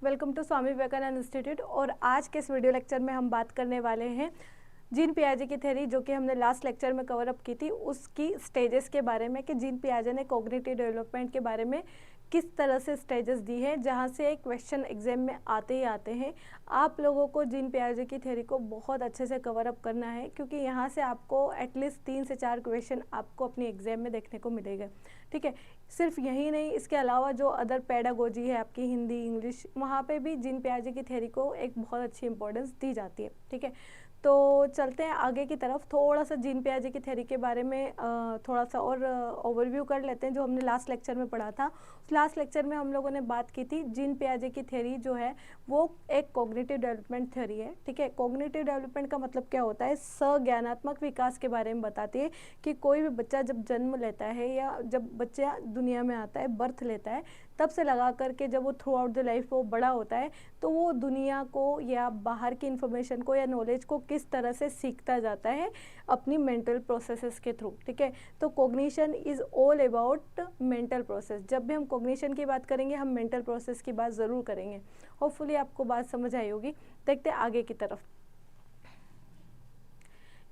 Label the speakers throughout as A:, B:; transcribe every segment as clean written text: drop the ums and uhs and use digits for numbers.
A: Welcome to Swami Vivekananda institute. और आज के इस वीडियो लेक्चर में हम बात करने वाले हैं जीन पियाजे की थ्योरी, जो कि हमने लास्ट लेक्चर में कवर अप की थी, उसकी स्टेजेस के बारे में कि जीन पियाजे ने कॉग्निटिव डेवलपमेंट के बारे में किस तरह से स्टेजेस दी है, जहाँ से क्वेश्चन एग्जाम में आते ही आते हैं। आप लोगों को जीन पियाजे की थ्योरी को बहुत अच्छे से कवर अप करना है, क्योंकि यहाँ से आपको एटलीस्ट 3 से 4 क्वेश्चन आपको अपनी एग्जाम में देखने को मिलेगा। ठीक है, सिर्फ यही नहीं, इसके अलावा जो अदर पेडागोजी है आपकी हिंदी, इंग्लिश, वहाँ पे भी जीन पियाजे की थ्योरी को एक बहुत अच्छी इंपॉर्टेंस दी जाती है। ठीक है, तो चलते हैं आगे की तरफ। थोड़ा सा जीन पियाजे की थ्योरी के बारे में थोड़ा सा और ओवरव्यू कर लेते हैं, जो हमने लास्ट लेक्चर में पढ़ा था। लास्ट लेक्चर में हम लोगों ने बात की थी जीन पियाजे की थ्योरी जो है वो एक कॉग्निटिव डेवलपमेंट थ्योरी है। ठीक है, कॉग्निटिव डेवलपमेंट का मतलब क्या होता है? सज्ञानात्मक विकास के बारे में बताती है कि कोई भी बच्चा जब जन्म लेता है या जब बच्चा दुनिया में आता है, बर्थ लेता है, तब से लगा करके जब वो थ्रू आउट द लाइफ वो बड़ा होता है, तो वो दुनिया को या बाहर की इन्फॉर्मेशन को या नॉलेज को किस तरह से सीखता जाता है अपनी मेंटल प्रोसेसेस के थ्रू। ठीक है, तो cognition is all about mental process. जब भी हम कॉग्निशन की बात करेंगे, हम मेंटल प्रोसेस की बात ज़रूर करेंगे। होपफुली आपको बात समझ आई होगी। देखते हैं आगे की तरफ।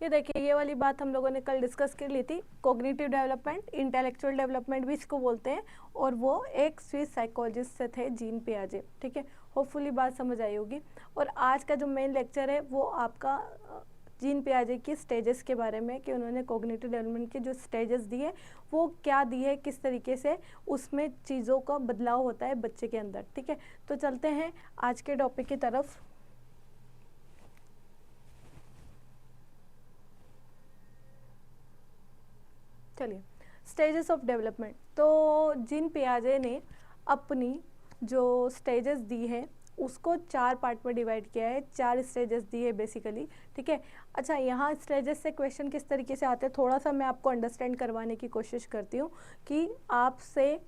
A: ये देखिए, ये वाली बात हम लोगों ने कल डिस्कस कर ली थी। कॉग्निटिव डेवलपमेंट, इंटेलेक्चुअल डेवलपमेंट भी इसको बोलते हैं, और वो एक स्विस साइकोलॉजिस्ट से थे, जीन पियाजे। ठीक है, होपफुली बात समझ आई होगी। और आज का जो मेन लेक्चर है वो आपका जीन पियाजे की स्टेजेस के बारे में, कि उन्होंने कॉग्निटिव डेवलपमेंट की जो स्टेजेस दी है वो क्या दी है, किस तरीके से उसमें चीज़ों का बदलाव होता है बच्चे के अंदर। ठीक है, तो चलते हैं आज के टॉपिक की तरफ। चलिए, स्टेजेस ऑफ डेवलपमेंट। तो जीन पियाजे ने अपनी जो स्टेजेस दी है उसको 4 पार्ट में डिवाइड किया है, 4 स्टेजेस दी है बेसिकली। ठीक है, अच्छा, यहाँ स्टेजेस से क्वेश्चन किस तरीके से आते हैं थोड़ा सा मैं आपको अंडरस्टैंड करवाने की कोशिश करती हूँ, कि आपसे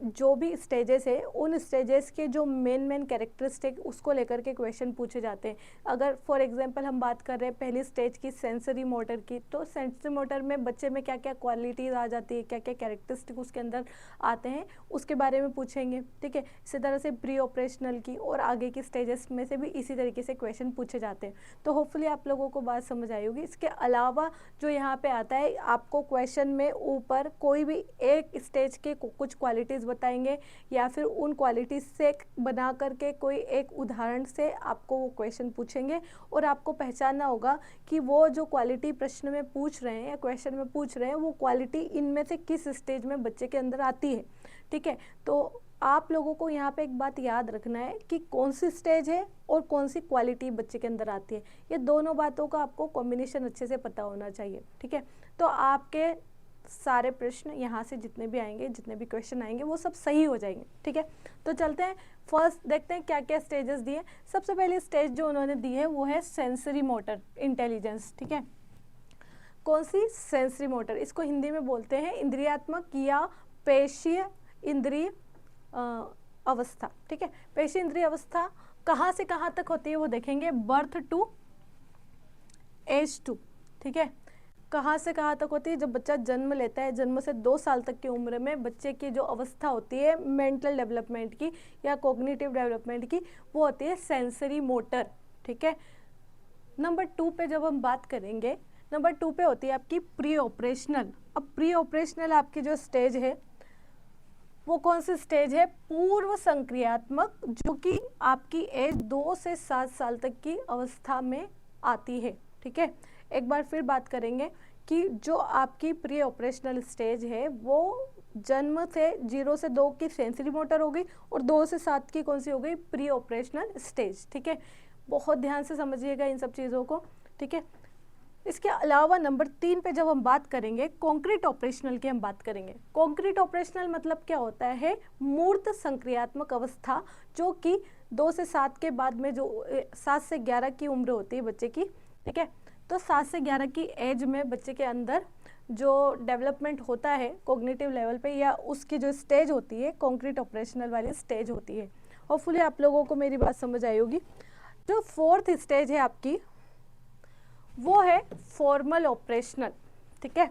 A: जो भी स्टेजेस है उन स्टेजेस के जो मेन कैरेक्टरिस्टिक उसको लेकर के क्वेश्चन पूछे जाते हैं। अगर फॉर एग्जांपल हम बात कर रहे हैं पहली स्टेज की सेंसरी मोटर की, तो सेंसरी मोटर में बच्चे में क्या क्या क्वालिटीज़ आ जाती है, क्या क्या कैरेक्टरिस्टिक उसके अंदर आते हैं, उसके बारे में पूछेंगे। ठीक है, इसी तरह से प्री ऑपरेशनल की और आगे की स्टेजेस में से भी इसी तरीके से क्वेश्चन पूछे जाते हैं। तो होपफुली आप लोगों को बात समझ आई होगी। इसके अलावा जो यहाँ पे आता है, आपको क्वेश्चन में ऊपर कोई भी एक स्टेज के कुछ क्वालिटीज़ बताएंगे, या फिर उन क्वालिटीज से बना करके कोई एक उदाहरण से आपको वो क्वेश्चन पूछेंगे, और आपको पहचानना होगा कि वो जो क्वालिटी प्रश्न में पूछ रहे हैं या क्वेश्चन में पूछ रहे हैं, वो क्वालिटी इनमें से किस स्टेज में बच्चे के अंदर आती है। ठीक है, तो आप लोगों को यहाँ पे एक बात याद रखना है कि कौन सी स्टेज है और कौन सी क्वालिटी बच्चे के अंदर आती है। ये दोनों बातों का आपको कॉम्बिनेशन अच्छे से पता होना चाहिए। ठीक है, तो आपके सारे प्रश्न यहाँ से जितने भी आएंगे, जितने भी क्वेश्चन आएंगे, वो सब सही हो जाएंगे। ठीक है, तो चलते हैं फर्स्ट देखते हैं क्या क्या स्टेजेस दिए। सबसे पहली स्टेज जो उन्होंने दी है वो है सेंसरी मोटर इंटेलिजेंस। ठीक है, कौन सी? Sensory motor. इसको हिंदी में बोलते हैं इंद्रियात्मक या पेशीय इंद्रिय अवस्था। ठीक है, पेशीय इंद्रिय अवस्था कहाँ से कहाँ तक होती है वो देखेंगे, बर्थ टू एज 2। ठीक है, कहाँ से कहाँ तक होती है? जब बच्चा जन्म लेता है, जन्म से 2 साल तक की उम्र में बच्चे की जो अवस्था होती है मेंटल डेवलपमेंट की या कॉग्निटिव डेवलपमेंट की, वो होती है सेंसरी मोटर। ठीक है, नंबर 2 पे जब हम बात करेंगे, नंबर 2 पे होती है आपकी प्री ऑपरेशनल। अब प्री ऑपरेशनल आपकी जो स्टेज है वो कौन सी स्टेज है? पूर्व संक्रियात्मक, जो कि आपकी एज 2 से 7 साल तक की अवस्था में आती है। ठीक है, एक बार फिर बात करेंगे कि जो आपकी प्री ऑपरेशनल स्टेज है वो जन्म से 0 से 2 की सेंसरी मोटर हो गई, और 2 से 7 की कौन सी हो गई? Pre operational stage. ठीक है, बहुत ध्यान से समझिएगा इन सब चीज़ों को। ठीक है, इसके अलावा नंबर 3 पे जब हम बात करेंगे कॉन्क्रीट ऑपरेशनल की, हम बात करेंगे कॉन्क्रीट ऑपरेशनल मतलब क्या होता है? मूर्त संक्रियात्मक अवस्था, जो कि 2 से 7 के बाद में, जो 7 से 11 की उम्र होती है बच्चे की। ठीक है, तो 7 से 11 की एज में बच्चे के अंदर जो डेवलपमेंट होता है कॉग्निटिव लेवल पे, या उसकी जो स्टेज होती है कॉन्क्रीट ऑपरेशनल वाली स्टेज होती है। होपफुली आप लोगों को मेरी बात समझ आई होगी। जो 4th स्टेज है आपकी वो है फॉर्मल ऑपरेशनल। ठीक है,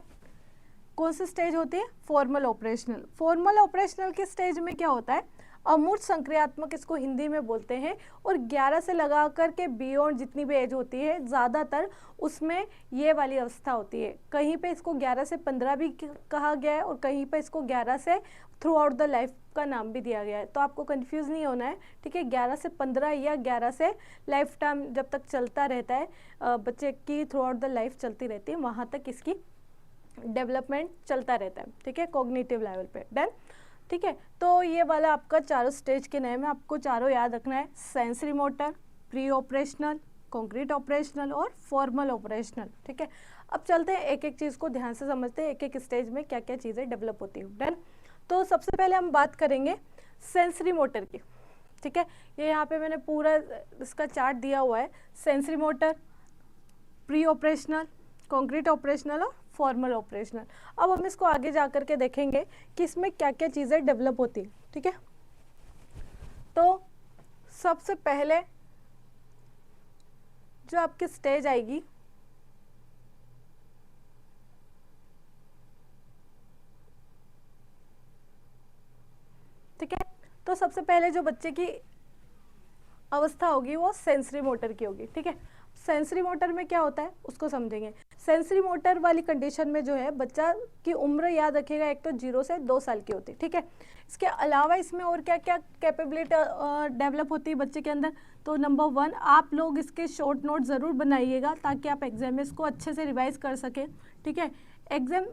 A: कौन सी स्टेज होती है? Formal operational. फॉर्मल ऑपरेशनल के स्टेज में क्या होता है? अमूर्त संक्रियात्मक इसको हिंदी में बोलते हैं। और 11 से लगा कर के बियॉन्ड जितनी भी एज होती है ज़्यादातर उसमें ये वाली अवस्था होती है। कहीं पे इसको 11 से 15 भी कहा गया है और कहीं पे इसको 11 से थ्रू आउट द लाइफ का नाम भी दिया गया है, तो आपको कंफ्यूज नहीं होना है, ठीक है। 11 से 15 या 11 से लाइफ टाइम जब तक चलता रहता है, बच्चे की थ्रू आउट द लाइफ चलती रहती है, वहाँ तक इसकी डेवलपमेंट चलता रहता है, ठीक है, कॉग्निटिव लेवल पे। डन, ठीक है। तो ये वाला आपका चारों स्टेज के नाम है, आपको चारों याद रखना है, sensory motor, pre operational, concrete operational और फॉर्मल ऑपरेशनल, ठीक है। अब चलते हैं एक एक चीज़ को ध्यान से समझते हैं, एक एक स्टेज में क्या क्या चीज़ें डेवलप होती हैं। डन। तो सबसे पहले हम बात करेंगे सेंसरी मोटर की, ठीक है। ये यहाँ पे मैंने पूरा इसका चार्ट दिया हुआ है, sensory motor, pre operational, concrete operational और फॉर्मल ऑपरेशनल। अब हम इसको आगे जा कर के देखेंगे कि इसमें क्या क्या चीज़ें डेवलप होती हैं, ठीक है। तो सबसे पहले जो आपकी स्टेज आएगी ठीक है, तो सबसे पहले जो बच्चे की अवस्था होगी वो सेंसरी मोटर की होगी, ठीक है। सेंसरी मोटर में क्या होता है उसको समझेंगे। सेंसरी मोटर वाली कंडीशन में जो है बच्चा की उम्र याद रखिएगा, एक तो 0 से 2 साल की होती है, ठीक है। इसके अलावा इसमें और क्या क्या कैपेबिलिटी डेवलप होती है बच्चे के अंदर, तो नंबर 1 आप लोग इसके शॉर्ट नोट ज़रूर बनाइएगा ताकि आप एग्जाम में इसको अच्छे से रिवाइज कर सकें, ठीक है। एग्जाम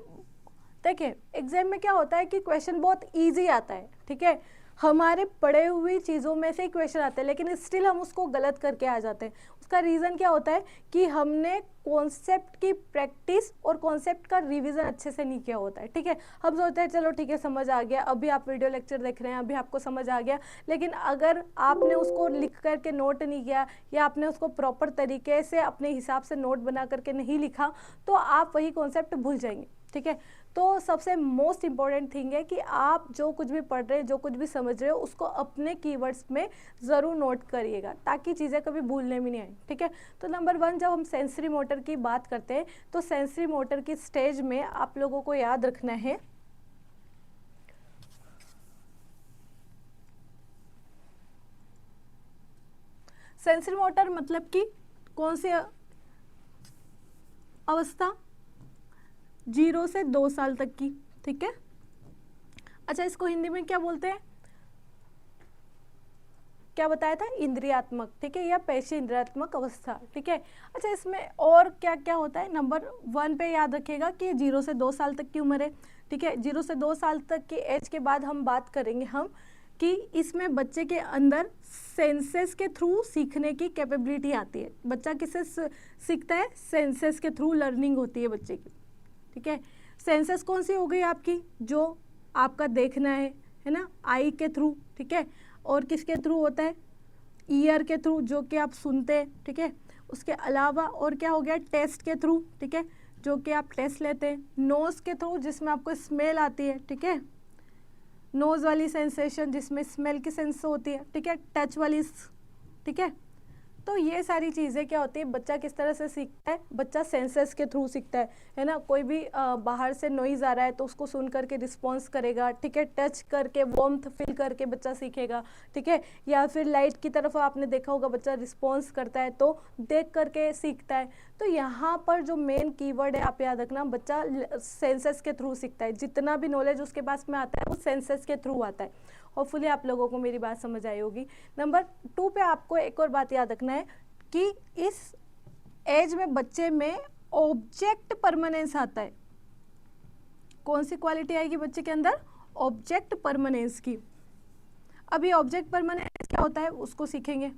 A: देखिए, एग्जाम में क्या होता है कि क्वेश्चन बहुत ईजी आता है, ठीक है, हमारे पढ़े हुई चीज़ों में से ही क्वेश्चन आते हैं, लेकिन स्टिल हम उसको गलत करके आ जाते हैं। उसका रीज़न क्या होता है कि हमने कॉन्सेप्ट की प्रैक्टिस और कॉन्सेप्ट का रिवीजन अच्छे से नहीं किया होता है, ठीक है। हम सोचते हैं चलो ठीक है समझ आ गया, अभी आप वीडियो लेक्चर देख रहे हैं, अभी आपको समझ आ गया, लेकिन अगर आपने उसको लिख करके नोट नहीं किया या आपने उसको प्रॉपर तरीके से अपने हिसाब से नोट बना करके नहीं लिखा तो आप वही कॉन्सेप्ट भूल जाएंगे, ठीक है। तो सबसे मोस्ट इम्पॉर्टेंट थिंग है कि आप जो कुछ भी पढ़ रहे हैं, जो कुछ भी समझ रहे हो, उसको अपने कीवर्ड्स में ज़रूर नोट करिएगा ताकि चीज़ें कभी भूलने में नहीं आए, ठीक है। तो नंबर 1 जब हम सेंसरी मोटर की बात करते हैं तो सेंसरी मोटर की स्टेज में आप लोगों को याद रखना है सेंसरी मोटर मतलब कि कौन सी अवस्था, 0 से 2 साल तक की, ठीक है। अच्छा, इसको हिंदी में क्या बोलते हैं, क्या बताया था, इंद्रियात्मक, ठीक है, या पेशी इंद्रियात्मक अवस्था, ठीक है। अच्छा, इसमें और क्या क्या होता है, नंबर 1 पे याद रखिएगा कि 0 से 2 साल तक की उम्र है, ठीक है। 0 से 2 साल तक की एज के बाद हम बात करेंगे हम कि इसमें बच्चे के अंदर सेंसेस के थ्रू सीखने की कैपेबिलिटी आती है। बच्चा किससे सीखता है, सेंसेस के थ्रू लर्निंग होती है बच्चे की, ठीक है। सेंसेस कौन सी हो गई आपकी, जो आपका देखना है ना, आई के थ्रू, ठीक है। और किसके थ्रू होता है, ईयर के थ्रू, जो कि आप सुनते हैं, ठीक है। उसके अलावा और क्या हो गया, टेस्ट के थ्रू, ठीक है, जो कि आप टेस्ट लेते हैं। नोज़ के थ्रू, जिसमें आपको स्मेल आती है, ठीक है, नोज़ वाली सेंसेशन जिसमें स्मेल की सेंस होती है, ठीक है। टच वाली, ठीक है। तो ये सारी चीज़ें क्या होती है, बच्चा किस तरह से सीखता है, बच्चा सेंसेस के थ्रू सीखता है ना। कोई भी बाहर से नॉइज़ आ रहा है तो उसको सुन करके रिस्पॉन्स करेगा, ठीक है। टच करके, वार्मथ फील करके बच्चा सीखेगा, ठीक है। या फिर लाइट की तरफ आपने देखा होगा बच्चा रिस्पॉन्स करता है तो देख करके सीखता है। तो यहाँ पर जो मेन कीवर्ड है आप याद रखना, बच्चा सेंसेस के थ्रू सीखता है, जितना भी नॉलेज उसके पास में आता है वो सेंसेस के थ्रू आता है। होपफुली आप लोगों को मेरी बात समझ आई होगी। नंबर 2 पे आपको एक और बात याद रखना है कि इस एज में बच्चे में ऑब्जेक्ट परमानेंस आता है। कौन सी क्वालिटी आएगी बच्चे के अंदर, ऑब्जेक्ट परमानेंस की। अभी ऑब्जेक्ट परमानेंस क्या होता है उसको सीखेंगे।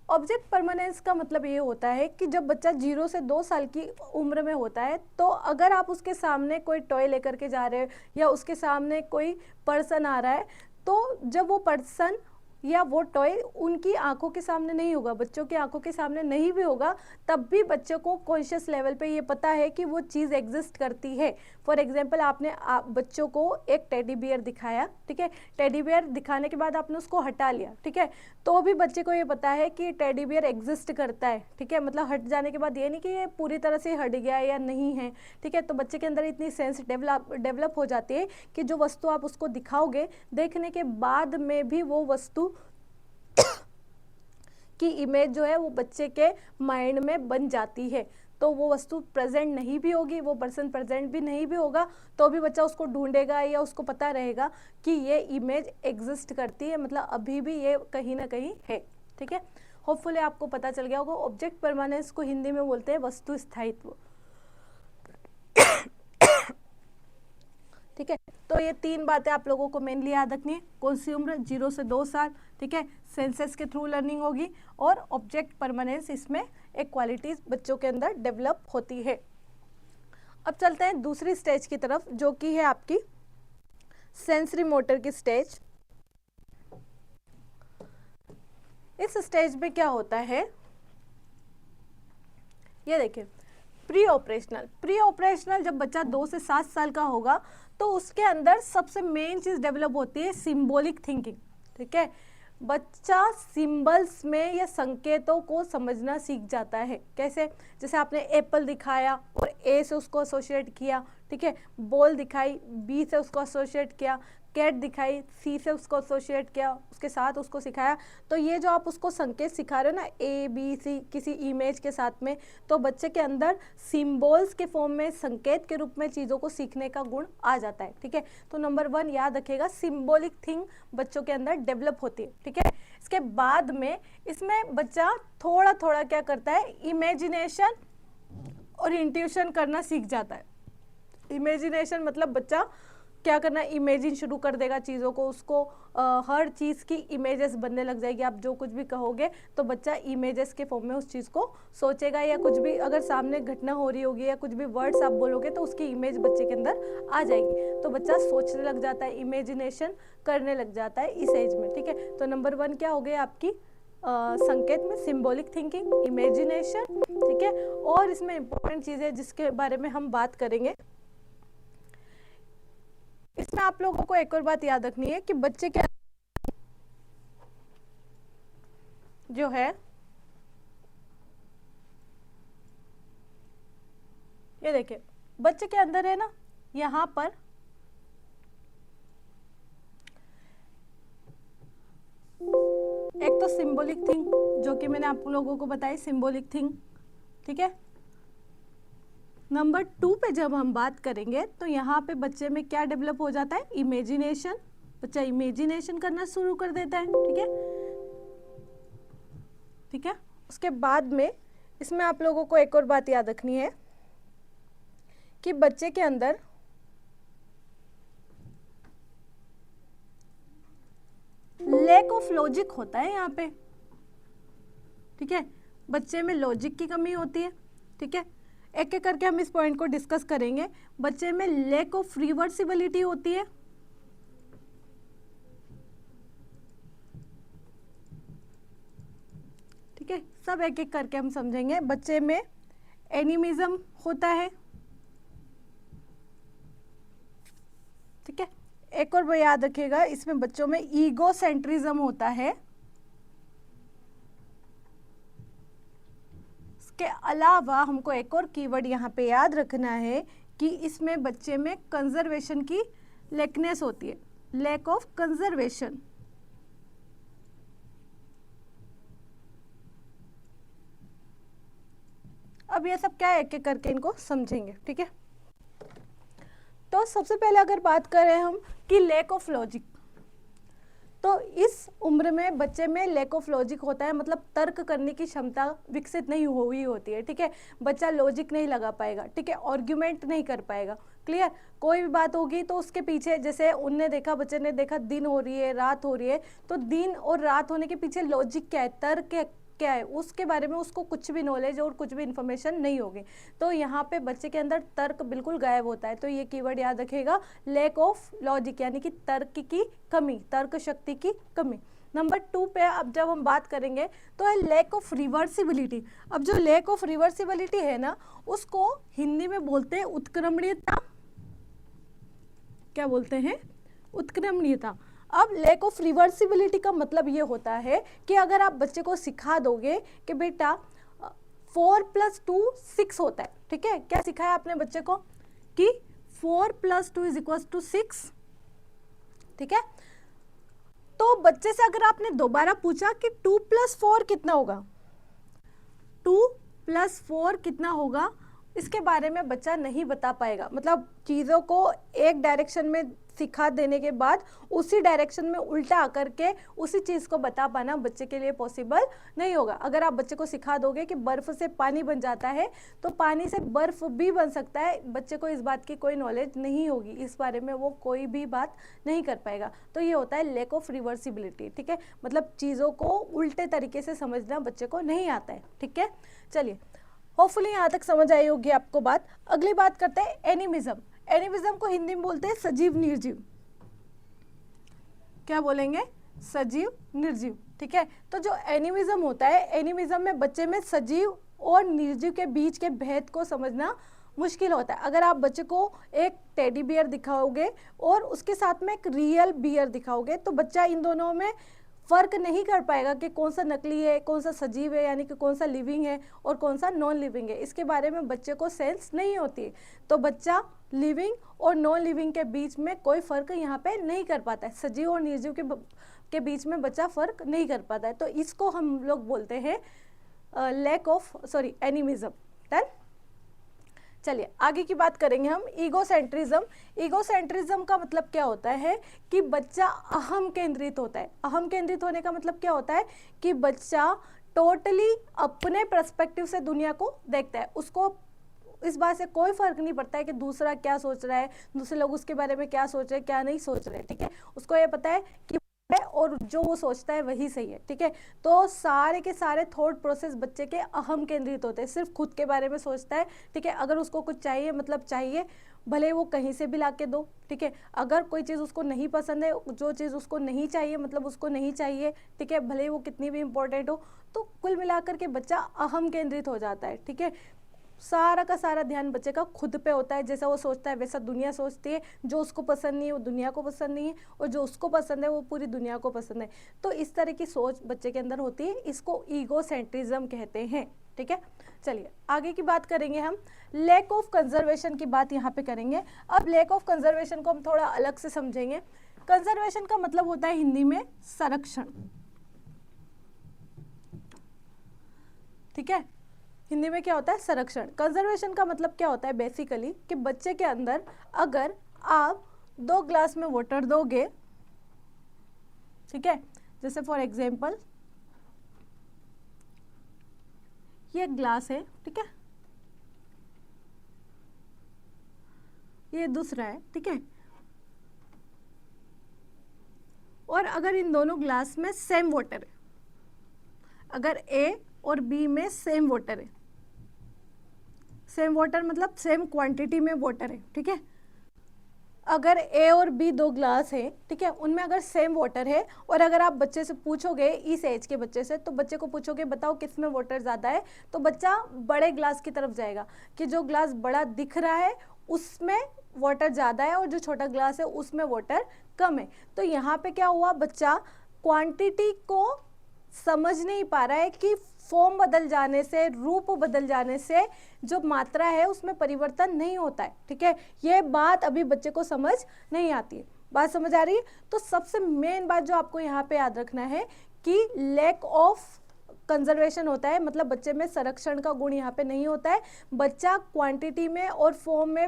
A: ऑब्जेक्ट परमानेंस का मतलब ये होता है कि जब बच्चा 0 से 2 साल की उम्र में होता है तो अगर आप उसके सामने कोई टॉय लेकर के जा रहे हो या उसके सामने कोई पर्सन आ रहा है तो जब वो पर्सन या वो टॉय उनकी आंखों के सामने नहीं होगा, बच्चों की आंखों के सामने नहीं भी होगा, तब भी बच्चों को कॉन्शियस लेवल पे ये पता है कि वो चीज़ एग्जिस्ट करती है। फॉर एग्जांपल आपने बच्चों को एक टेडी बियर दिखाया, ठीक है, टेडी बियर दिखाने के बाद आपने उसको हटा लिया, ठीक है, तो भी बच्चे को ये पता है कि टेडी बियर एग्जिस्ट करता है, ठीक है, मतलब हट जाने के बाद ये नहीं कि ये पूरी तरह से हट गया है या नहीं है, ठीक है। तो बच्चे के अंदर इतनी सेंस डेवलप हो जाती है कि जो वस्तु आप उसको दिखाओगे, देखने के बाद में भी वो वस्तु की इमेज जो है वो बच्चे के माइंड में बन जाती है। तो वो वस्तु प्रेजेंट नहीं भी होगी, वो पर्सन प्रेजेंट भी नहीं भी होगा, तो भी बच्चा उसको ढूंढेगा या उसको पता रहेगा कि ये इमेज एग्जिस्ट करती है, मतलब अभी भी ये कहीं ना कहीं है, ठीक है। होपफुली आपको पता चल गया होगा। ऑब्जेक्ट परमानेंस को हिंदी में बोलते हैं वस्तु स्थायित्व, ठीक है। तो ये 3 बातें आप लोगों को मेनली याद रखनी है। कौन सी उम्र? 0 से 2 साल, ठीक है, सेंसस के थ्रू लर्निंग होगी, और ऑब्जेक्ट परमानेंस, इसमें एक क्वालिटीज बच्चों के अंदर डेवलप होती है। अब चलते हैं दूसरी स्टेज की तरफ, जो कि है आपकी सेंसरी मोटर की स्टेज। इस स्टेज में क्या होता है, ये देखिए, प्री ऑपरेशनल जब बच्चा 2 से 7 साल का होगा तो उसके अंदर सबसे मेन चीज डेवलप होती है सिंबॉलिक थिंकिंग, ठीक है। बच्चा सिंबल्स में या संकेतों को समझना सीख जाता है। कैसे? जैसे आपने एप्पल दिखाया और ए से उसको एसोसिएट किया, ठीक है, बॉल दिखाई, बी से उसको एसोसिएट किया, कैट दिखाई, सी से उसको एसोसिएट किया, उसके साथ उसको सिखाया। तो ये जो आप उसको संकेत सिखा रहे हो ना, ए बी सी किसी इमेज के साथ में, तो बच्चे के अंदर सिंबल्स के फॉर्म में, संकेत के रूप में चीज़ों को सीखने का गुण आ जाता है, ठीक है। तो नंबर 1 याद रखिएगा, सिंबॉलिक थिंग बच्चों के अंदर डेवलप होती है, ठीक है। इसके बाद में इसमें बच्चा थोड़ा थोड़ा क्या करता है, इमेजिनेशन और इंट्यूशन करना सीख जाता है। इमेजिनेशन मतलब बच्चा क्या करना, इमेजिन शुरू कर देगा चीज़ों को, उसको हर चीज़ की इमेजेस बनने लग जाएगी। आप जो कुछ भी कहोगे तो बच्चा इमेजेस के फॉर्म में उस चीज़ को सोचेगा, या कुछ भी अगर सामने घटना हो रही होगी या कुछ भी वर्ड्स आप बोलोगे तो उसकी इमेज बच्चे के अंदर आ जाएगी। तो बच्चा सोचने लग जाता है, इमेजिनेशन करने लग जाता है इस एज में, ठीक है। तो नंबर 1 क्या हो गया आपकी संकेत में, सिंबॉलिक थिंकिंग, इमेजिनेशन, ठीक है। और इसमें इंपॉर्टेंट चीज़ है जिसके बारे में हम बात करेंगे, इसमें आप लोगों को एक और बात याद रखनी है कि बच्चे के जो है ये देखिए, बच्चे के अंदर है ना, यहाँ पर एक तो सिंबॉलिक थिंग, जो कि मैंने आप लोगों को बताई, सिंबॉलिक थिंग, ठीक है। नंबर 2 पे जब हम बात करेंगे तो यहाँ पे बच्चे में क्या डेवलप हो जाता है, इमेजिनेशन। बच्चा इमेजिनेशन करना शुरू कर देता है, ठीक है, ठीक है। उसके बाद में इसमें आप लोगों को एक और बात याद रखनी है कि बच्चे के अंदर लैक ऑफ लॉजिक होता है यहाँ पे, ठीक है, बच्चे में लॉजिक की कमी होती है, ठीक है। एक एक करके हम इस पॉइंट को डिस्कस करेंगे। बच्चे में लैक ऑफ रिवर्सिबिलिटी होती है, ठीक है, सब एक एक करके हम समझेंगे। बच्चे में एनिमिज्म होता है, ठीक है। एक और याद रखिएगा, इसमें बच्चों में ईगो सेंट्रिज्म होता है। के अलावा हमको एक और कीवर्ड यहाँ पे याद रखना है कि इसमें बच्चे में कंजर्वेशन की लेकनेस होती है, लैक ऑफ कंजर्वेशन। अब ये सब क्या है, एक एक करके इनको समझेंगे, ठीक है। तो सबसे पहले अगर बात करें हम कि लैक ऑफ लॉजिक, तो इस उम्र में बच्चे में लैक ऑफ लॉजिक होता है, मतलब तर्क करने की क्षमता विकसित नहीं हुई होती है, ठीक है। बच्चा लॉजिक नहीं लगा पाएगा, ठीक है, आर्ग्यूमेंट नहीं कर पाएगा, क्लियर। कोई भी बात होगी तो उसके पीछे, जैसे उनने देखा, बच्चे ने देखा दिन हो रही है, रात हो रही है, तो दिन और रात होने के पीछे लॉजिक क्या है, तर्क क्या है, उसके बारे में उसको कुछ भी नॉलेज और कुछ भी इंफॉर्मेशन नहीं होगी। तो यहाँ पे बच्चे के अंदर तर्क बिल्कुल गायब होता है। तो ये कीवर्ड याद रखिएगा, लैक ऑफ लॉजिक, यानी कि तर्क की कमी, तर्क शक्ति की कमी। नंबर 2 पे अब जब हम बात करेंगे तो है लैक ऑफ रिवर्सिबिलिटी। अब जो लैक ऑफ रिवर्सिबिलिटी है ना, उसको हिंदी में बोलते हैं उत्क्रमणीयता। क्या बोलते हैं? उत्क्रमणीयता। अब लैक ऑफ रिवर्सिबिलिटी का मतलब ये होता है कि अगर आप बच्चे को सिखा दोगे कि बेटा 4 + 2 6 होता है, ठीक है, क्या सिखाया आपने बच्चे को कि 4 + 2 = 6, ठीक है, तो बच्चे से अगर आपने दोबारा पूछा कि 2 + 4 कितना होगा, 2 + 4 कितना होगा, इसके बारे में बच्चा नहीं बता पाएगा। मतलब चीज़ों को एक डायरेक्शन में सिखा देने के बाद उसी डायरेक्शन में उल्टा आकर के उसी चीज़ को बता पाना बच्चे के लिए पॉसिबल नहीं होगा। अगर आप बच्चे को सिखा दोगे कि बर्फ़ से पानी बन जाता है तो पानी से बर्फ़ भी बन सकता है, बच्चे को इस बात की कोई नॉलेज नहीं होगी, इस बारे में वो कोई भी बात नहीं कर पाएगा। तो ये होता है लैक ऑफ रिवर्सिबिलिटी, ठीक है, मतलब चीज़ों को उल्टे तरीके से समझना बच्चे को नहीं आता है, ठीक है। चलिए, होपफुली यहाँ तक समझ आई होगी आपको बात। अगली बात करते हैं एनिमिज्म। एनिमिज्म को हिंदी में बोलते हैं सजीव निर्जीव। क्या बोलेंगे? सजीव निर्जीव, ठीक है। तो जो एनिमिज्म होता है, एनिमिज्म में बच्चे में सजीव और निर्जीव के बीच के भेद को समझना मुश्किल होता है। अगर आप बच्चे को एक टेडी बियर दिखाओगे और उसके साथ में एक रियल बियर दिखाओगे तो बच्चा इन दोनों में फ़र्क नहीं कर पाएगा कि कौन सा नकली है, कौन सा सजीव है, यानी कि कौन सा लिविंग है और कौन सा नॉन लिविंग है, इसके बारे में बच्चे को सेंस नहीं होती है। तो बच्चा लिविंग और नॉन लिविंग के बीच में कोई फ़र्क यहाँ पे नहीं कर पाता है, सजीव और निर्जीव के बीच में बच्चा फ़र्क नहीं कर पाता है। तो इसको हम लोग बोलते हैं एनिमिज्म। डन। चलिए आगे की बात करेंगे हम, ईगोसेंट्रिज्म। ईगोसेंट्रिज्म का मतलब क्या होता है कि बच्चा अहम केंद्रित होता है। अहम केंद्रित होने का मतलब क्या होता है कि बच्चा टोटली अपने पर्सपेक्टिव से दुनिया को देखता है, उसको इस बात से कोई फर्क नहीं पड़ता है कि दूसरा क्या सोच रहा है, दूसरे लोग उसके बारे में क्या सोच रहे हैं, क्या नहीं सोच रहे हैं, ठीक है। उसको ये पता है कि और जो वो सोचता है वही सही है, ठीक है। तो सारे के सारे थॉट प्रोसेस बच्चे के अहम केंद्रित होते हैं, सिर्फ खुद के बारे में सोचता है, ठीक है। अगर उसको कुछ चाहिए मतलब चाहिए, भले वो कहीं से भी ला के दो, ठीक है। अगर कोई चीज़ उसको नहीं पसंद है, जो चीज़ उसको नहीं चाहिए मतलब उसको नहीं चाहिए, ठीक है, भले वो कितनी भी इंपॉर्टेंट हो। तो कुल मिलाकर के बच्चा अहम केंद्रित हो जाता है, ठीक है। सारा का सारा ध्यान बच्चे का खुद पे होता है, जैसा वो सोचता है वैसा दुनिया सोचती है। जो उसको पसंद नहीं है वो दुनिया को पसंद नहीं है, और जो उसको पसंद है वो पूरी दुनिया को पसंद है। तो इस तरह की सोच बच्चे के अंदर होती है, इसको ईगोसेंट्रिज्म कहते हैं, ठीक है। चलिए आगे की बात करेंगे हम, लैक ऑफ कंजर्वेशन की बात यहाँ पे करेंगे। अब लैक ऑफ कंजर्वेशन को हम थोड़ा अलग से समझेंगे। कंजर्वेशन का मतलब होता है हिंदी में संरक्षण, ठीक है। हिंदी में क्या होता है? संरक्षण। कंजर्वेशन का मतलब क्या होता है बेसिकली कि बच्चे के अंदर अगर आप 2 ग्लास में वाटर दोगे, ठीक है, जैसे फॉर एग्जांपल ये ग्लास है, ठीक है, ये दूसरा है, ठीक है, और अगर इन दोनों ग्लास में सेम वाटर है, अगर ए और बी में सेम वाटर है, सेम वाटर मतलब सेम क्वांटिटी में वाटर है, ठीक है। अगर ए और बी 2 ग्लास है, ठीक है, उनमें अगर सेम वाटर है, और अगर आप बच्चे से पूछोगे, इस एज के बच्चे से, तो बच्चे को पूछोगे बताओ किस में वाटर ज़्यादा है, तो बच्चा बड़े ग्लास की तरफ जाएगा कि जो ग्लास बड़ा दिख रहा है उसमें वाटर ज़्यादा है और जो छोटा ग्लास है उसमें वाटर कम है। तो यहाँ पे क्या हुआ, बच्चा क्वांटिटी को समझ नहीं पा रहा है कि फॉर्म बदल जाने से, रूप बदल जाने से जो मात्रा है उसमें परिवर्तन नहीं होता है, ठीक है। ये बात अभी बच्चे को समझ नहीं आती है। बात समझ आ रही है? तो सबसे मेन बात जो आपको यहाँ पे याद रखना है कि लैक ऑफ कंजर्वेशन होता है, मतलब बच्चे में संरक्षण का गुण यहाँ पे नहीं होता है। बच्चा क्वांटिटी में और फॉर्म में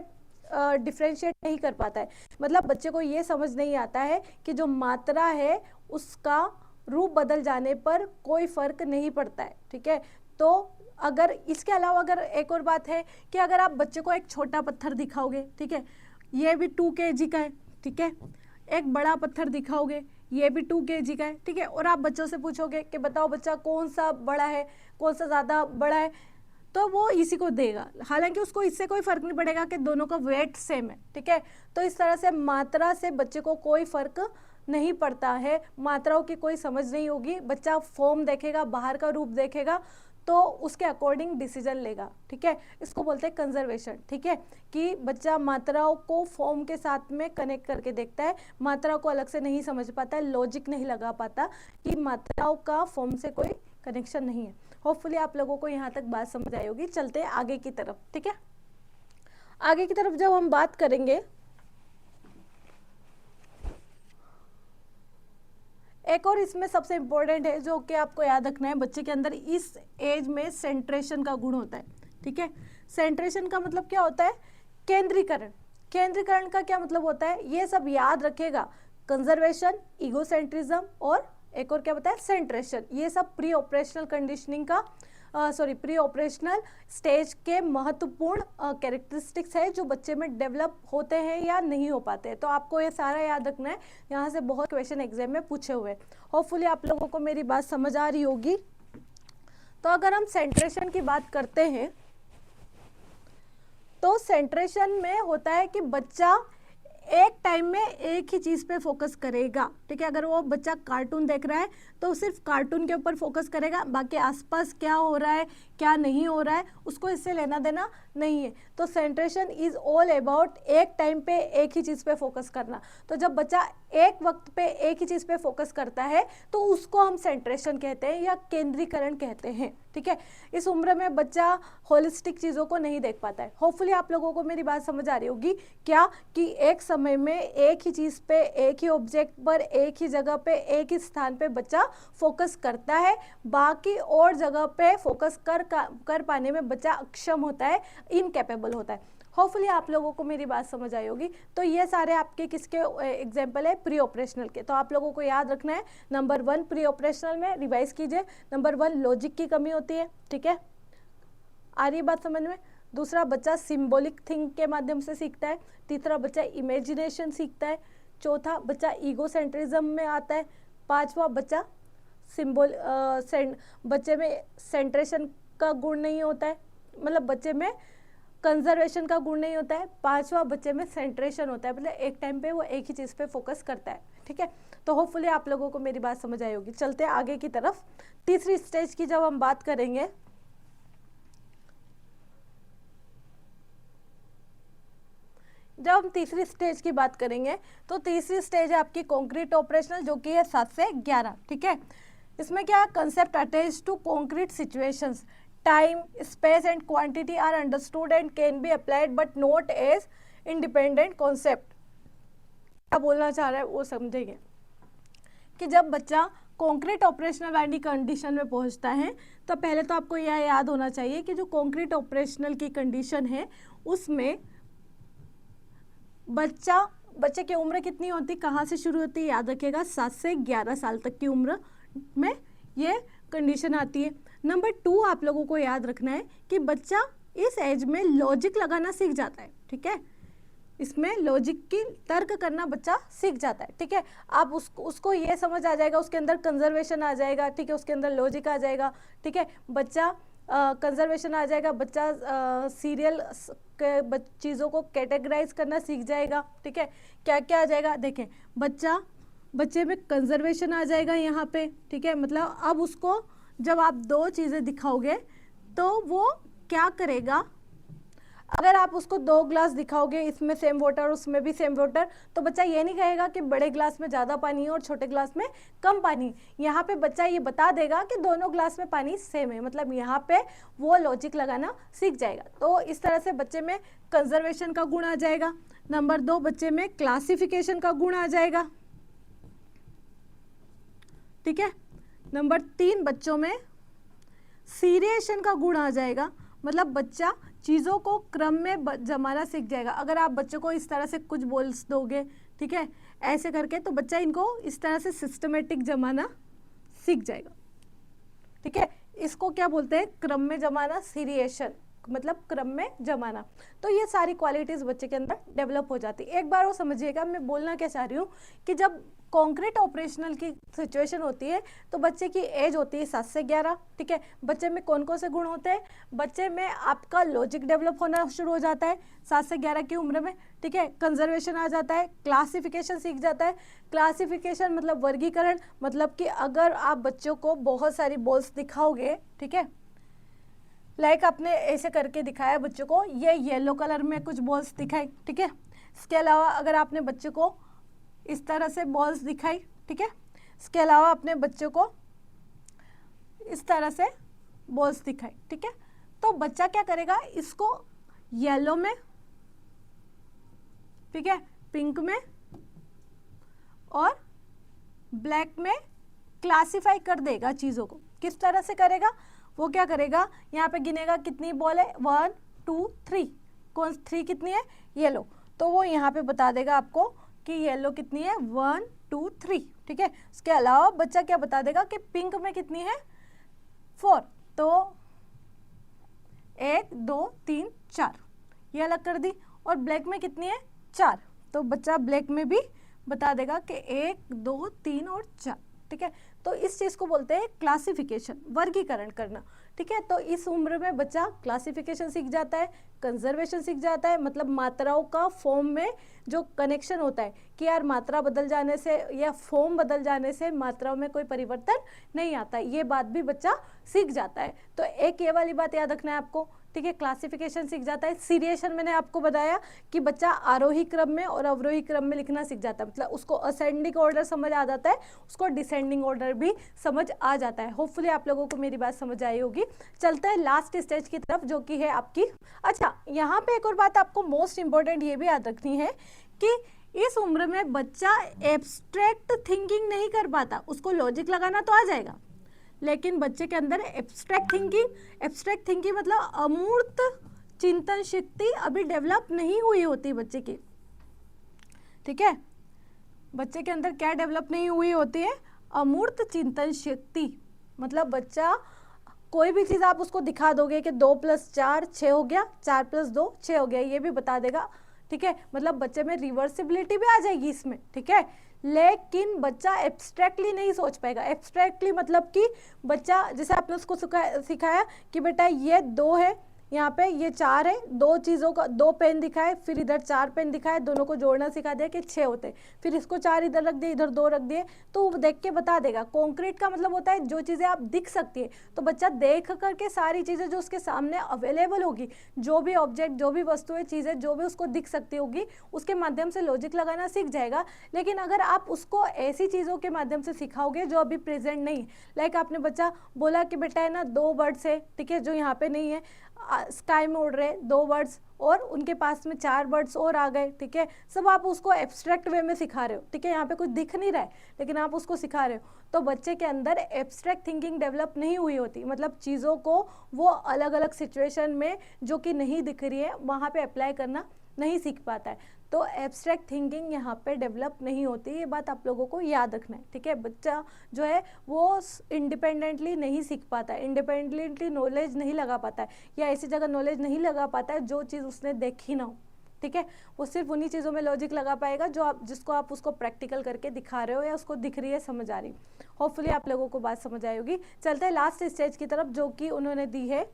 A: डिफ्रेंशिएट नहीं कर पाता है, मतलब बच्चे को ये समझ नहीं आता है कि जो मात्रा है उसका रूप बदल जाने पर कोई फर्क नहीं पड़ता है, ठीक है। तो अगर इसके अलावा अगर एक और बात है कि अगर आप बच्चे को एक छोटा पत्थर दिखाओगे, ठीक है, ये भी 2 kg का है, ठीक है, एक बड़ा पत्थर दिखाओगे, ये भी 2 kg का है, ठीक है, और आप बच्चों से पूछोगे कि बताओ बच्चा कौन सा बड़ा है, कौन सा ज़्यादा बड़ा है, तो वो इसी को देगा, हालांकि उसको इससे कोई फ़र्क नहीं पड़ेगा कि दोनों का वेट सेम है, ठीक है। तो इस तरह से मात्रा से बच्चे को कोई फ़र्क नहीं पढ़ता है, मात्राओं की कोई समझ नहीं होगी, बच्चा फॉर्म देखेगा, बाहर का रूप देखेगा तो उसके अकॉर्डिंग डिसीजन लेगा, ठीक है। इसको बोलते हैं कंजर्वेशन, ठीक है, कि बच्चा मात्राओं को फॉर्म के साथ में कनेक्ट करके देखता है, मात्राओं को अलग से नहीं समझ पाता है, लॉजिक नहीं लगा पाता कि मात्राओं का फॉर्म से कोई कनेक्शन नहीं है। होपफुली आप लोगों को यहाँ तक बात समझ आई होगी। चलते हैं आगे की तरफ, ठीक है। आगे की तरफ जब हम बात करेंगे, एक और इसमें सबसे इंपॉर्टेंट है जो कि आपको याद रखना है, बच्चे के अंदर इस एज में सेंट्रेशन का गुण होता है, ठीक है। सेंट्रेशन का मतलब क्या होता है? केंद्रीकरण। केंद्रीकरण का क्या मतलब होता है? ये सब याद रखेगा, कंजर्वेशन, ईगोसेंट्रिज्म और एक और क्या बताया? सेंट्रेशन। ये सब प्री ऑपरेशनल कंडीशनिंग का प्री ऑपरेशनल स्टेज के महत्वपूर्ण कैरेक्टरिस्टिक्स है जो बच्चे में डेवलप होते हैं या नहीं हो पाते हैं। तो आपको ये सारा याद रखना है, यहाँ से बहुत क्वेश्चन एग्जाम में पूछे हुए। होपफुली आप लोगों को मेरी बात समझ आ रही होगी। तो अगर हम सेंट्रेशन की बात करते हैं तो सेंट्रेशन में होता है कि बच्चा एक टाइम में एक ही चीज़ पे फोकस करेगा, ठीक है। अगर वो बच्चा कार्टून देख रहा है तो सिर्फ कार्टून के ऊपर फोकस करेगा, बाकी आसपास क्या हो रहा है क्या नहीं हो रहा है उसको इससे लेना देना नहीं है। तो सेंट्रेशन इज ऑल अबाउट एक टाइम पे एक ही चीज़ पे फोकस करना। तो जब बच्चा एक वक्त पे एक ही चीज़ पे फोकस करता है तो उसको हम सेंट्रेशन कहते हैं या केंद्रीकरण कहते हैं, ठीक है। इस उम्र में बच्चा होलिस्टिक चीज़ों को नहीं देख पाता है। होपफुली आप लोगों को मेरी बात समझ आ रही होगी क्या, कि एक समय में एक ही चीज़ पे, एक ही ऑब्जेक्ट पर, एक ही जगह पे, एक ही स्थान पे बच्चा फोकस करता है, बाकी और जगह पे फोकस कर पाने में बच्चा अक्षम होता है, इनकैपेबल होता है। होपफुली आप लोगों को मेरी बात समझ आई होगी। तो ये सारे आपके किसके एग्जाम्पल है? प्री ऑपरेशनल के। तो आप लोगों को याद रखना है, नंबर 1 प्री ऑपरेशनल में रिवाइज कीजिए, नंबर 1 लॉजिक की कमी होती है, ठीक है, आ रही बात समझ में। दूसरा, बच्चा सिंबॉलिक थिंक के माध्यम से सीखता है। तीसरा, बच्चा इमेजिनेशन सीखता है। चौथा, बच्चा ईगोसेंट्रिज्म में आता है। पांचवा, बच्चा बच्चे में सेंट्रेशन का गुण नहीं होता है, मतलब बच्चे में कंजर्वेशन का गुण नहीं होता है। पांचवा, बच्चे में सेंट्रेशन होता है, मतलब एक टाइम पे वो एक ही चीज़ पे फोकस करता है, ठीक है। तो होपफुली आप लोगों को मेरी बात समझ आई होगी। चलते हैं आगे की तरफ। तीसरी स्टेज की जब हम बात करेंगे, जब हम तीसरी स्टेज की बात करेंगे तो तीसरी स्टेज है आपकी कॉन्क्रीट ऑपरेशनल, जो कि है 7 से 11, ठीक है। इसमें क्या concept attach to concrete situations, time, space and quantity are understood and can be applied but not as independent concept. क्या बोलना चाह रहा है वो समझेंगे कि जब बच्चा कॉन्क्रीट ऑपरेशनल वाली कंडीशन में पहुंचता है तो पहले तो आपको यह याद होना चाहिए कि जो कॉन्क्रीट ऑपरेशनल की कंडीशन है उसमें बच्चे की उम्र कितनी होती, कहाँ से शुरू होती है? याद रखिएगा 7 से 11 साल तक की उम्र में ये कंडीशन आती है। नंबर 2 आप लोगों को याद रखना है कि बच्चा इस एज में लॉजिक लगाना सीख जाता है, ठीक है। इसमें लॉजिक की तर्क करना बच्चा सीख जाता है, ठीक है। आप उसको ये समझ आ जाएगा, उसके अंदर कंजर्वेशन आ जाएगा, ठीक है, उसके अंदर लॉजिक आ जाएगा, ठीक है। बच्चा कंजर्वेशन आ जाएगा, बच्चा सीरियल चीज़ों को कैटेगराइज करना सीख जाएगा, ठीक है। क्या क्या आ जाएगा देखें, बच्चे में कंजर्वेशन आ जाएगा यहाँ पे, ठीक है। मतलब अब उसको जब आप 2 चीज़ें दिखाओगे तो वो क्या करेगा, अगर आप उसको 2 ग्लास दिखाओगे, इसमें सेम वाटर उसमें भी सेम वाटर, तो बच्चा ये नहीं कहेगा कि बड़े ग्लास में ज़्यादा पानी है और छोटे ग्लास में कम पानी। यहाँ पे बच्चा ये बता देगा कि दोनों ग्लास में पानी सेम है, मतलब यहाँ पे वो लॉजिक लगाना सीख जाएगा। तो इस तरह से बच्चे में कंजर्वेशन का गुण आ जाएगा। नंबर 2, बच्चे में क्लासिफिकेशन का गुण आ जाएगा, ठीक है। नंबर 3, बच्चों में सीरिएशन का गुण आ जाएगा, मतलब बच्चा चीज़ों को क्रम में जमाना सीख जाएगा। अगर आप बच्चों को इस तरह से कुछ बोल दोगे, ठीक है, ऐसे करके, तो बच्चा इनको इस तरह से सिस्टमेटिक जमाना सीख जाएगा, ठीक है। इसको क्या बोलते हैं? क्रम में जमाना, सीरिएशन, मतलब क्रम में जमाना। तो ये सारी क्वालिटीज़ बच्चे के अंदर डेवलप हो जाती है। एक बार वो समझिएगा मैं बोलना क्या चाह रही हूँ कि जब कॉन्क्रीट ऑपरेशनल की सिचुएशन होती है तो बच्चे की एज होती है 7 से 11, ठीक है। बच्चे में कौन कौन से गुण होते हैं? बच्चे में आपका लॉजिक डेवलप होना शुरू हो जाता है 7 से 11 की उम्र में, ठीक है। कंजर्वेशन आ जाता है, क्लासिफिकेशन सीख जाता है। क्लासिफिकेशन मतलब वर्गीकरण, मतलब कि अगर आप बच्चों को बहुत सारी बॉल्स दिखाओगे, ठीक है, लाइक आपने ऐसे करके दिखाया बच्चों को, ये येलो कलर में कुछ बॉल्स दिखाई, ठीक है। इसके अलावा अगर आपने बच्चों को इस तरह से बॉल्स दिखाई, ठीक है, इसके अलावा अपने बच्चों को इस तरह से बॉल्स दिखाई, ठीक है, तो बच्चा क्या करेगा, इसको येलो में, ठीक है, पिंक में और ब्लैक में क्लासिफाई कर देगा चीज़ों को। किस तरह से करेगा? वो क्या करेगा, यहाँ पे गिनेगा कितनी बॉल है, 1 2 3, कौन 3 कितनी है, येलो, तो वो यहाँ पे बता देगा आपको कि येलो कितनी है, 1 2 3, ठीक है। उसके अलावा बच्चा क्या बता देगा कि पिंक में कितनी है, 4, तो 1 2 3 4, ये अलग कर दी। और ब्लैक में कितनी है, 4, तो बच्चा ब्लैक में भी बता देगा कि 1 2 3 और 4, ठीक है। तो इस चीज़ को बोलते हैं क्लासिफिकेशन, वर्गीकरण करना, ठीक है। तो इस उम्र में बच्चा क्लासिफिकेशन सीख जाता है, कंजर्वेशन सीख जाता है, मतलब मात्राओं का फॉर्म में जो कनेक्शन होता है कि यार मात्रा बदल जाने से या फॉर्म बदल जाने से मात्राओं में कोई परिवर्तन नहीं आता, ये बात भी बच्चा सीख जाता है। तो एक ये वाली बात याद रखना है आपको, ठीक है। क्लासिफिकेशन सीख जाता है। सीरिएशन मैंने आपको बताया कि बच्चा आरोही क्रम में और अवरोही क्रम में लिखना सीख जाता है, मतलब उसको असेंडिंग ऑर्डर समझ आ जाता है, उसको डिसेंडिंग ऑर्डर भी समझ आ जाता है। होपफुली आप लोगों को मेरी बात समझ आई होगी। चलते हैं लास्ट स्टेज की तरफ, जो कि है आपकी, अच्छा यहाँ पे एक और बात आपको मोस्ट इंपॉर्टेंट ये भी याद रखनी है कि इस उम्र में बच्चा एब्स्ट्रैक्ट थिंकिंग नहीं कर पाता। उसको लॉजिक लगाना तो आ जाएगा, लेकिन बच्चे के अंदर एब्स्ट्रैक्ट थिंकिंग मतलब अमूर्त चिंतन शक्ति अभी डेवलप नहीं हुई होती बच्चे की, ठीक है। बच्चे के अंदर क्या डेवलप नहीं हुई होती है, अमूर्त चिंतन शक्ति। मतलब बच्चा कोई भी चीज़ आप उसको दिखा दोगे कि 2 + 4 6 हो गया, 4 + 2 6 हो गया, ये भी बता देगा, ठीक है। मतलब बच्चे में रिवर्सिबिलिटी भी आ जाएगी इसमें, ठीक है। लेकिन बच्चा एब्स्ट्रैक्टली नहीं सोच पाएगा। एब्स्ट्रैक्टली मतलब कि बच्चा, जैसे आपने उसको सिखाया कि बेटा ये 2 है, यहाँ पे ये 4 है, 2 चीज़ों का 2 पेन दिखाए, फिर इधर 4 पेन दिखाए, दोनों को जोड़ना सिखा दिया कि 6 होते हैं, फिर इसको 4 इधर रख दिए, इधर 2 रख दिए, तो वो देख के बता देगा। कॉन्क्रीट का मतलब होता है जो चीज़ें आप दिख सकती है, तो बच्चा देख करके सारी चीज़ें जो उसके सामने अवेलेबल होगी, जो भी ऑब्जेक्ट, जो भी वस्तुएं, चीज़ें जो भी उसको दिख सकती होगी, उसके माध्यम से लॉजिक लगाना सीख जाएगा। लेकिन अगर आप उसको ऐसी चीज़ों के माध्यम से सिखाओगे जो अभी प्रेजेंट नहीं, लाइक आपने बच्चा बोला कि बेटा है ना 2 बर्ड्स है, ठीक है, जो यहाँ पे नहीं है, स्काई में उड़ रहे 2 बर्ड्स और उनके पास में 4 बर्ड्स और आ गए, ठीक है। सब आप उसको एब्स्ट्रैक्ट वे में सिखा रहे हो, ठीक है। यहाँ पे कुछ दिख नहीं रहा है लेकिन आप उसको सिखा रहे हो, तो बच्चे के अंदर एब्स्ट्रैक्ट थिंकिंग डेवलप नहीं हुई होती। मतलब चीज़ों को वो अलग अलग सिचुएशन में जो कि नहीं दिख रही है वहाँ पे अप्लाई करना नहीं सीख पाता है। तो एब्स्ट्रैक्ट थिंकिंग यहाँ पे डेवलप नहीं होती, ये बात आप लोगों को याद रखना है, ठीक है। बच्चा जो है वो इंडिपेंडेंटली नहीं सीख पाता है, इंडिपेंडेंटली नॉलेज नहीं लगा पाता है, या ऐसी जगह नॉलेज नहीं लगा पाता है जो चीज़ उसने देखी ना हो, ठीक है। वो सिर्फ उन्हीं चीज़ों में लॉजिक लगा पाएगा जो आप, जिसको आप उसको प्रैक्टिकल करके दिखा रहे हो या उसको दिख रही है, समझ आ रही। होपफुली आप लोगों को बात समझ आई होगी। चलते हैं लास्ट स्टेज की तरफ, जो कि उन्होंने दी है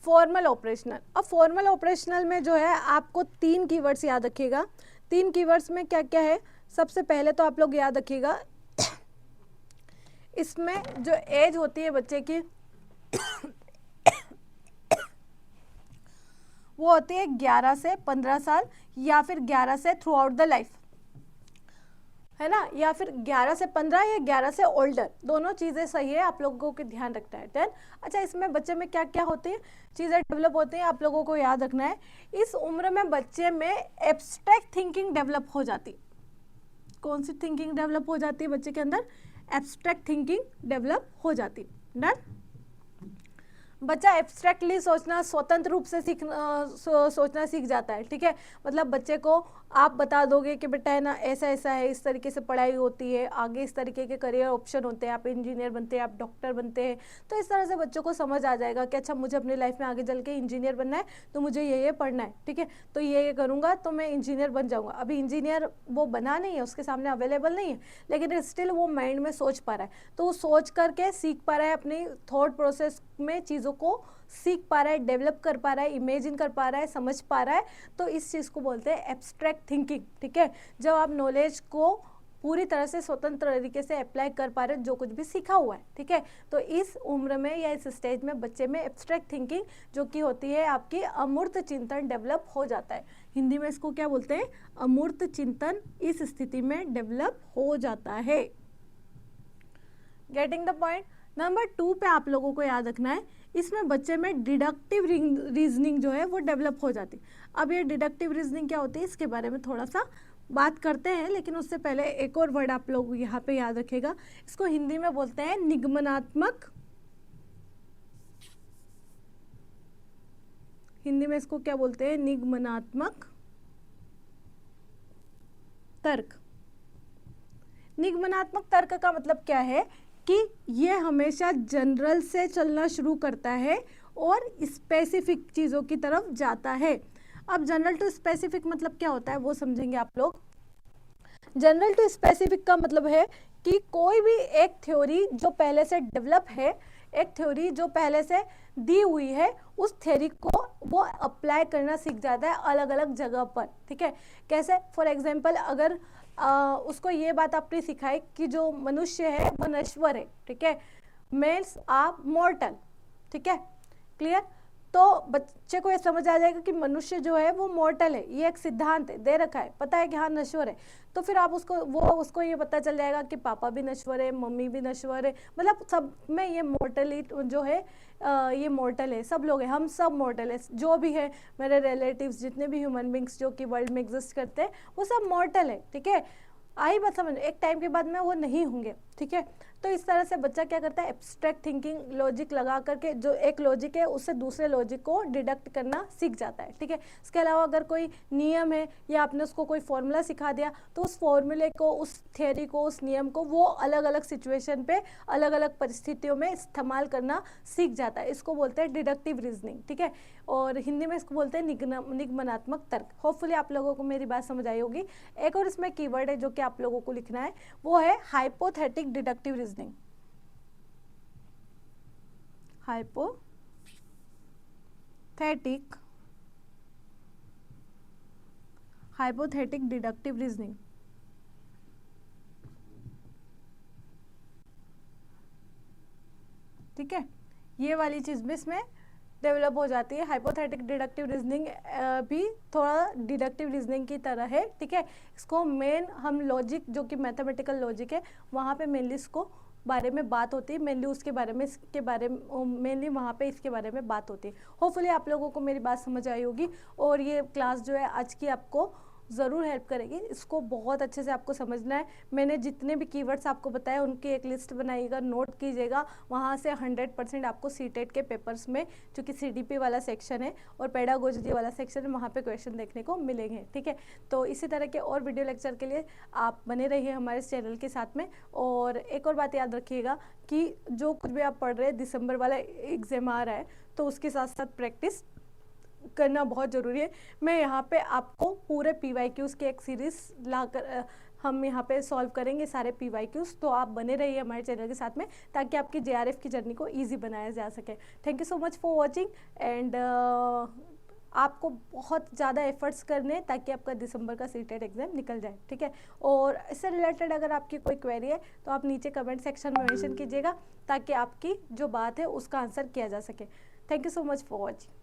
A: फॉर्मल ऑपरेशनल। अब फॉर्मल ऑपरेशनल में जो है आपको 3 कीवर्ड्स याद रखिएगा। 3 कीवर्ड्स में क्या क्या है, सबसे पहले तो आप लोग याद रखिएगा, इसमें जो एज होती है बच्चे की वो होती है 11 से 15 साल, या फिर 11 से थ्रू आउट द लाइफ, है ना, या फिर 11 से 15 या 11 से ओल्डर, दोनों चीज़ें सही है, आप लोगों को ध्यान रखना है। देन अच्छा, इसमें बच्चे में क्या क्या होती है चीज़ें डेवलप होती हैं, आप लोगों को याद रखना है। इस उम्र में बच्चे में एब्स्ट्रैक्ट थिंकिंग डेवलप हो जाती। कौन सी थिंकिंग डेवलप हो जाती है बच्चे के अंदर? एब्स्ट्रैक्ट थिंकिंग डेवलप हो जाती। डन। बच्चा एब्स्ट्रैक्टली सोचना, स्वतंत्र रूप से सोचना सीख जाता है, ठीक है। मतलब बच्चे को आप बता दोगे कि बेटा है ना ऐसा ऐसा है, इस तरीके से पढ़ाई होती है, आगे इस तरीके के करियर ऑप्शन होते हैं, आप इंजीनियर बनते हैं, आप डॉक्टर बनते हैं, तो इस तरह से बच्चों को समझ आ जाएगा कि अच्छा मुझे अपनी लाइफ में आगे चल के इंजीनियर बनना है, तो मुझे ये पढ़ना है, ठीक है, तो ये करूँगा तो मैं इंजीनियर बन जाऊँगा। अभी इंजीनियर वो बना नहीं है, उसके सामने अवेलेबल नहीं है, लेकिन स्टिल वो माइंड में सोच पा रहा है, तो वो सोच करके सीख पा रहा है, अपनी थॉट प्रोसेस में चीज़ों को सीख पा रहा है, डेवलप कर पा रहा है, इमेजिन कर पा रहा है, समझ पा रहा है, तो इस चीज़ को बोलते हैं एब्स्ट्रैक्ट थिंकिंग, ठीक है। जब आप नॉलेज को पूरी तरह से स्वतंत्र तरीके से अप्लाई कर पा रहे हो जो कुछ भी सीखा हुआ है, ठीक है। तो इस उम्र में या इस स्टेज में बच्चे में एब्स्ट्रैक्ट थिंकिंग जो कि होती है आपकी अमूर्त चिंतन डेवलप हो जाता है। हिंदी में इसको क्या बोलते हैं? अमूर्त चिंतन इस स्थिति में डेवलप हो जाता है। Getting the point. नंबर 2 पे आप लोगों को याद रखना है, इसमें बच्चे में डिडक्टिव रीजनिंग जो है वो डेवलप हो जाती है। अब ये डिडक्टिव रीजनिंग क्या होती है इसके बारे में थोड़ा सा बात करते हैं, लेकिन उससे पहले एक और वर्ड आप लोग यहाँ पे याद रखेगा, इसको हिंदी में बोलते हैं निगमनात्मक। हिंदी में इसको क्या बोलते हैं? निगमनात्मक तर्क। निगमनात्मक तर्क का मतलब क्या है कि ये हमेशा जनरल से चलना शुरू करता है और स्पेसिफिक चीज़ों की तरफ जाता है। अब जनरल टू स्पेसिफिक मतलब क्या होता है वो समझेंगे आप लोग। जनरल टू स्पेसिफिक का मतलब है कि कोई भी एक थ्योरी जो पहले से डेवलप है, एक थ्योरी जो पहले से दी हुई है, उस थ्योरी को वो अप्लाई करना सीख जाता है अलग अलग जगह पर, ठीक है। कैसे? फॉर एग्जाम्पल अगर उसको ये बात आपने सिखाई कि जो मनुष्य है वो नश्वर है, ठीक है, मेल्स आर मॉर्टल, ठीक है, क्लियर। तो बच्चे को ये समझ आ जाएगा कि मनुष्य जो है वो मॉर्टल है, ये एक सिद्धांत है, दे रखा है, पता है कि हाँ नश्वर है। तो फिर आप उसको ये पता चल जाएगा कि पापा भी नश्वर है, मम्मी भी नश्वर है, मतलब सब में ये मॉर्टलिटी जो है ये मॉर्टल है, सब लोग हैं, हम सब मॉर्टल है, जो भी है मेरे रिलेटिव्स, जितने भी ह्यूमन बींग्स जो कि वर्ल्ड में एग्जिस्ट करते हैं वो सब मॉर्टल है, ठीक है। आई बात समझ, एक टाइम के बाद में वो नहीं होंगे, ठीक है। तो इस तरह से बच्चा क्या करता है? एब्स्ट्रैक्ट थिंकिंग लॉजिक लगा करके, जो एक लॉजिक है उससे दूसरे लॉजिक को डिडक्ट करना सीख जाता है, ठीक है। इसके अलावा अगर कोई नियम है या आपने उसको कोई फॉर्मूला सिखा दिया तो उस फॉर्मूले को, उस थियरी को, उस नियम को वो अलग अलग सिचुएशन पे, अलग अलग परिस्थितियों में इस्तेमाल करना सीख जाता है। इसको बोलते हैं डिडक्टिव रीजनिंग, ठीक है। और हिंदी में इसको बोलते हैं निगमनात्मक तर्क। होपफुली आप लोगों को मेरी बात समझ आई होगी। एक और इसमें कीवर्ड है जो कि आप लोगों को लिखना है, वो है hypothetic deductive reasoning. Hypothetic deductive reasoning, ठीक है। ये वाली चीज भी इसमें डेवलप हो जाती है। हाइपोथेटिक डिडक्टिव रीजनिंग भी थोड़ा डिडक्टिव रीजनिंग की तरह है, ठीक है। इसको मेन हम लॉजिक जो कि मैथमेटिकल लॉजिक है वहाँ पे मेनली इसको बारे में बात होती है, मेनली उसके बारे में, इसके बारे में मेनली वहाँ पे इसके बारे में बात होती है। होपफुली आप लोगों को मेरी बात समझ आई होगी और ये क्लास जो है आज की आपको ज़रूर हेल्प करेगी। इसको बहुत अच्छे से आपको समझना है। मैंने जितने भी कीवर्ड्स आपको बताए उनकी एक लिस्ट बनाइएगा, नोट कीजिएगा। वहाँ से 100% आपको सीटेट के पेपर्स में, चूँकि CDP वाला सेक्शन है और पेडागोजी वाला सेक्शन है, वहाँ पे क्वेश्चन देखने को मिलेंगे, ठीक है। तो इसी तरह के और वीडियो लेक्चर के लिए आप बने रहिए हमारे चैनल के साथ में। और एक और बात याद रखिएगा कि जो कुछ भी आप पढ़ रहे हैं, दिसंबर वाला एग्जाम आ रहा है तो उसके साथ साथ प्रैक्टिस करना बहुत ज़रूरी है। मैं यहाँ पे आपको पूरे PYQs की एक सीरीज़ लाकर हम यहाँ पे सॉल्व करेंगे सारे PYQs, तो आप बने रहिए हमारे चैनल के साथ में ताकि आपकी JRF की जर्नी को इजी बनाया जा सके। Thank you so much for watching and आपको बहुत ज़्यादा एफर्ट्स करने ताकि आपका दिसंबर का सीटेट एग्जाम निकल जाए, ठीक है। और इससे रिलेटेड अगर आपकी कोई क्वेरी है तो आप नीचे कमेंट सेक्शन में मेंशन कीजिएगा ताकि आपकी जो बात है उसका आंसर किया जा सके। Thank you so much for watching.